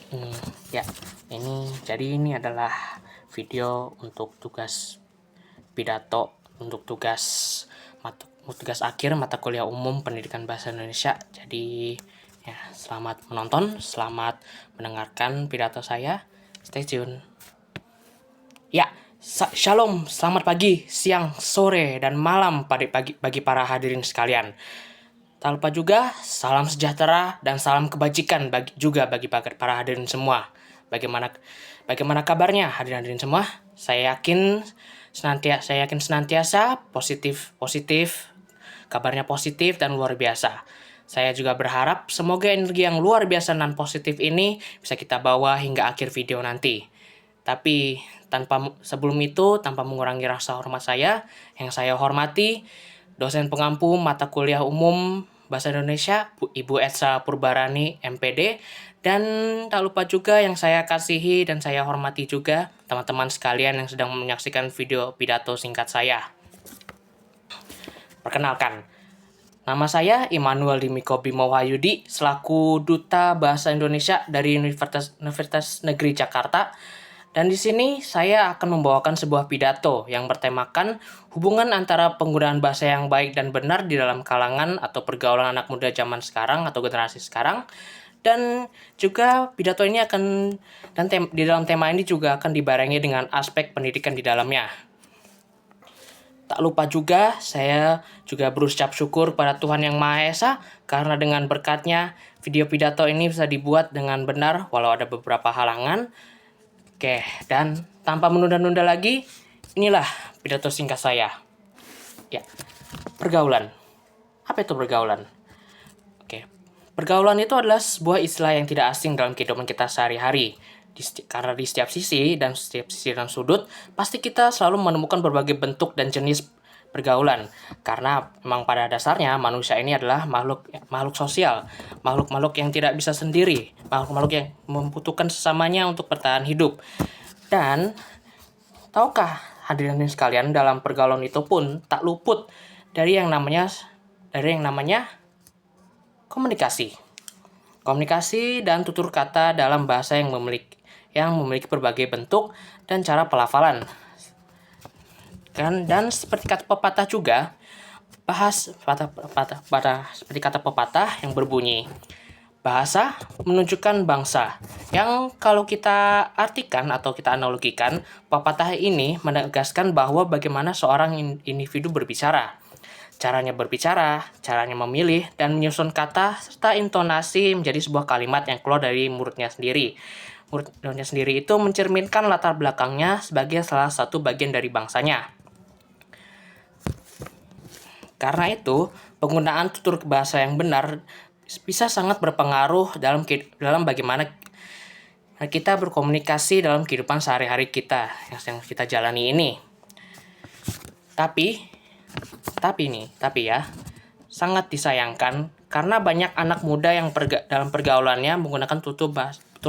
Hmm, ya, ini adalah video untuk tugas pidato untuk tugas akhir mata kuliah umum pendidikan bahasa Indonesia. Jadi, ya, selamat menonton, selamat mendengarkan pidato saya. Stay tune. Ya, shalom, selamat pagi, siang, sore, dan malam bagi para hadirin sekalian. Tak lupa juga salam sejahtera dan salam kebajikan bagi para hadirin semua. Bagaimana kabarnya hadirin semua? Saya yakin senantiasa positif, kabarnya positif dan luar biasa. Saya juga berharap semoga energi yang luar biasa dan positif ini bisa kita bawa hingga akhir video nanti. Tapi sebelum itu, tanpa mengurangi rasa hormat saya, yang saya hormati dosen pengampu mata kuliah umum Bahasa Indonesia, Ibu Etsa Purbarani, MPD, dan tak lupa juga yang saya kasihi dan saya hormati juga teman-teman sekalian yang sedang menyaksikan video pidato singkat saya. Perkenalkan, nama saya Immanuel Dimiko Bimo Wahyudi selaku Duta Bahasa Indonesia dari Universitas Negeri Jakarta. Dan di sini saya akan membawakan sebuah pidato yang bertemakan hubungan antara penggunaan bahasa yang baik dan benar di dalam kalangan atau pergaulan anak muda zaman sekarang atau generasi sekarang. Dan juga pidato ini di dalam tema ini juga akan dibarengi dengan aspek pendidikan di dalamnya. Tak lupa juga, saya juga berucap syukur pada Tuhan Yang Maha Esa karena dengan berkatnya video pidato ini bisa dibuat dengan benar walau ada beberapa halangan. Oke, dan tanpa menunda-nunda lagi, inilah pidato singkat saya. Ya, pergaulan. Apa itu pergaulan? Oke, pergaulan itu adalah sebuah istilah yang tidak asing dalam kehidupan kita sehari-hari. Karena di setiap sisi dan sudut, pasti kita selalu menemukan berbagai bentuk dan jenis pergaulan. Karena memang pada dasarnya manusia ini adalah makhluk sosial, makhluk-makhluk yang tidak bisa sendiri, makhluk-makhluk yang membutuhkan sesamanya untuk bertahan hidup. Dan tahukah hadirin sekalian, dalam pergaulan itu pun tak luput dari yang namanya komunikasi. Komunikasi dan tutur kata dalam bahasa yang memiliki berbagai bentuk dan cara pelafalan. Dan seperti kata pepatah juga, seperti kata pepatah yang berbunyi, bahasa menunjukkan bangsa. Yang kalau kita artikan atau kita analogikan, pepatah ini menegaskan bahwa bagaimana seorang individu berbicara. Caranya berbicara, caranya memilih, dan menyusun kata, serta intonasi menjadi sebuah kalimat yang keluar dari mulutnya sendiri. Mulutnya sendiri itu mencerminkan latar belakangnya sebagai salah satu bagian dari bangsanya. Karena itu, penggunaan tutur bahasa yang benar bisa sangat berpengaruh dalam bagaimana kita berkomunikasi dalam kehidupan sehari-hari kita yang kita jalani ini. Tapi ya, sangat disayangkan karena banyak anak muda yang dalam pergaulannya menggunakan tutur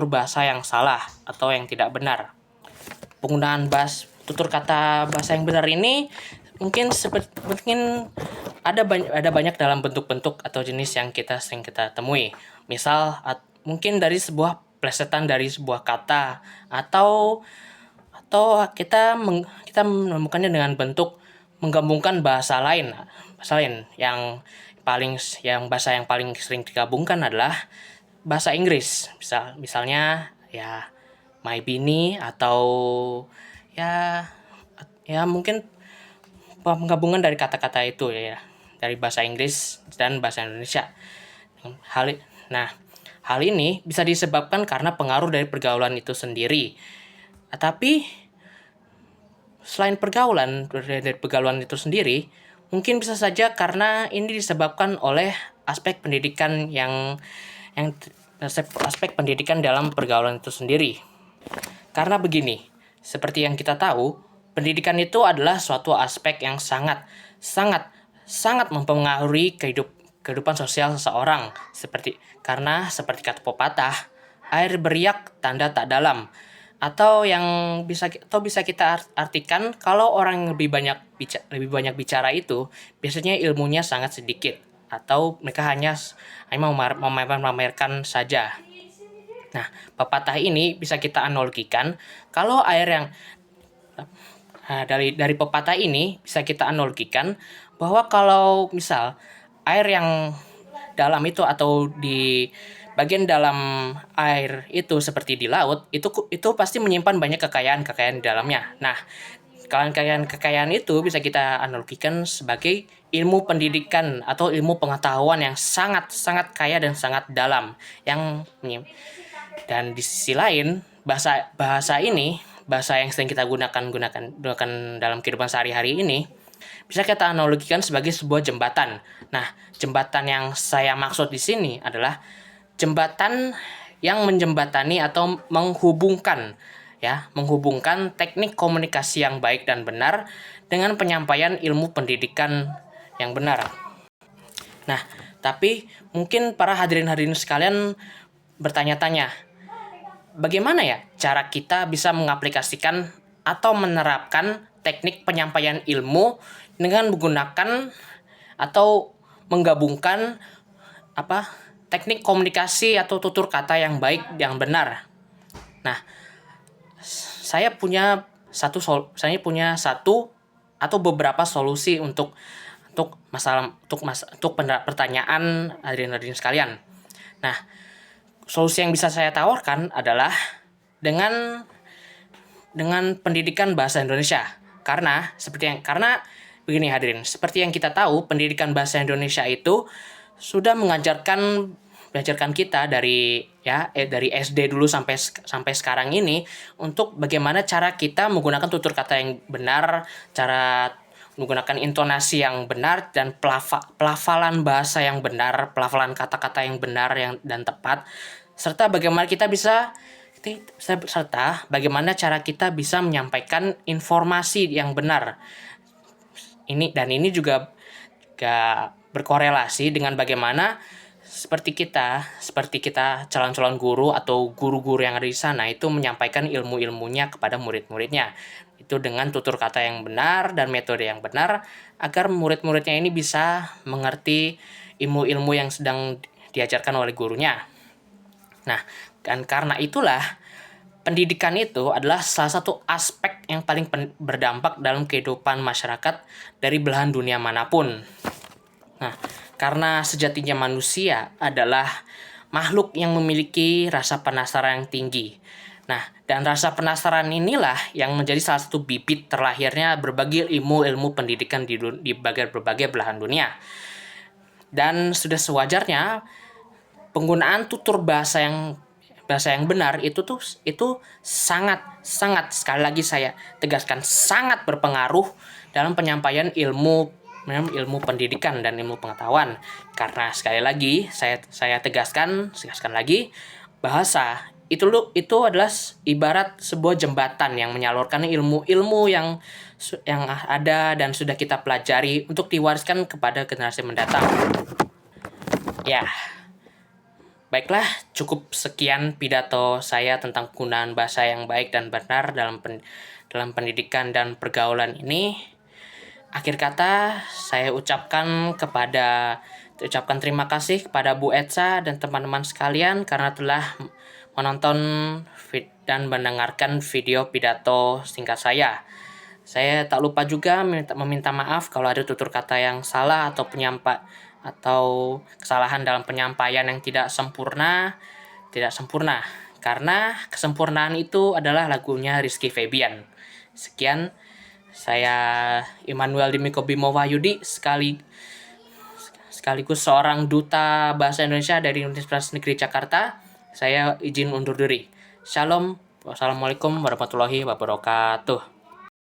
bahasa yang salah atau yang tidak benar. Penggunaan tutur kata bahasa yang benar ini mungkin ada banyak dalam bentuk-bentuk atau jenis yang sering kita temui. Misal mungkin dari sebuah plesetan dari sebuah kata atau kita menemukannya dengan bentuk menggabungkan bahasa lain yang bahasa yang paling sering digabungkan adalah bahasa Inggris. Misalnya ya my bini atau ya mungkin penggabungan dari kata-kata itu ya, dari bahasa Inggris dan bahasa Indonesia. Hal ini bisa disebabkan karena pengaruh dari pergaulan itu sendiri. Tapi selain dari pergaulan itu sendiri, mungkin bisa saja karena ini disebabkan oleh aspek pendidikan aspek pendidikan dalam pergaulan itu sendiri. Karena begini, seperti yang kita tahu, pendidikan itu adalah suatu aspek yang sangat mempengaruhi kehidupan sosial seseorang. Karena seperti kata pepatah, air beriak tanda tak dalam. Atau bisa kita artikan kalau orang yang lebih banyak bicara itu biasanya ilmunya sangat sedikit atau mereka hanya memamerkan saja. Nah, pepatah ini bisa kita analogikan kalau air yang dari pepatah ini bisa kita analogikan bahwa kalau misal air yang dalam itu atau di bagian dalam air itu seperti di laut itu pasti menyimpan banyak kekayaan-kekayaan di dalamnya. Nah, kekayaan itu bisa kita analogikan sebagai ilmu pendidikan atau ilmu pengetahuan yang sangat sangat kaya dan sangat dalam yang dan di sisi lain bahasa bahasa ini bahasa yang sering kita gunakan dalam kehidupan sehari-hari ini bisa kita analogikan sebagai sebuah jembatan. Nah, jembatan yang saya maksud di sini adalah jembatan yang menjembatani atau menghubungkan teknik komunikasi yang baik dan benar dengan penyampaian ilmu pendidikan yang benar. Nah, tapi mungkin para hadirin-hadirin sekalian bertanya-tanya, bagaimana ya cara kita bisa mengaplikasikan atau menerapkan teknik penyampaian ilmu dengan menggunakan atau menggabungkan teknik komunikasi atau tutur kata yang baik yang benar. Nah, saya punya satu atau beberapa solusi untuk pertanyaan hadirin sekalian. Nah, solusi yang bisa saya tawarkan adalah dengan pendidikan bahasa Indonesia. Karena begini hadirin, seperti yang kita tahu, pendidikan bahasa Indonesia itu sudah mengajarkan kita dari SD dulu sampai sekarang ini untuk bagaimana cara kita menggunakan tutur kata yang benar, cara menggunakan intonasi yang benar dan pelafalan bahasa yang benar, pelafalan kata-kata yang benar dan tepat, serta bagaimana cara kita bisa menyampaikan informasi yang benar. Ini juga berkorelasi dengan bagaimana seperti kita calon-calon guru atau guru-guru yang ada di sana itu menyampaikan ilmu-ilmunya kepada murid-muridnya. Itu dengan tutur kata yang benar dan metode yang benar agar murid-muridnya ini bisa mengerti ilmu-ilmu yang sedang diajarkan oleh gurunya. Nah, dan karena itulah pendidikan itu adalah salah satu aspek yang paling berdampak dalam kehidupan masyarakat dari belahan dunia manapun. Nah, karena sejatinya manusia adalah makhluk yang memiliki rasa penasaran yang tinggi. Nah, dan rasa penasaran inilah yang menjadi salah satu bibit terlahirnya berbagai ilmu-ilmu pendidikan di berbagai belahan dunia. Dan sudah sewajarnya penggunaan tutur bahasa yang benar itu sangat sekali lagi saya tegaskan sangat berpengaruh dalam penyampaian ilmu pendidikan dan ilmu pengetahuan. Karena sekali lagi saya tegaskan lagi, bahasa itu adalah ibarat sebuah jembatan yang menyalurkan ilmu-ilmu yang ada dan sudah kita pelajari untuk diwariskan kepada generasi mendatang. Ya, baiklah, cukup sekian pidato saya tentang penggunaan bahasa yang baik dan benar dalam pendidikan dan pergaulan ini. Akhir kata, saya ucapkan terima kasih kepada Bu Etsa dan teman-teman sekalian karena telah menonton dan mendengarkan video pidato singkat saya. Saya tak lupa juga meminta maaf kalau ada tutur kata yang salah atau kesalahan dalam penyampaian yang tidak sempurna. Karena kesempurnaan itu adalah lagunya Rizky Febian. Sekian, saya Immanuel Dimiko Bimo Wahyudi, sekaligus seorang duta bahasa Indonesia dari Universitas Negeri Jakarta. Saya izin undur diri. Shalom. Wassalamualaikum warahmatullahi wabarakatuh.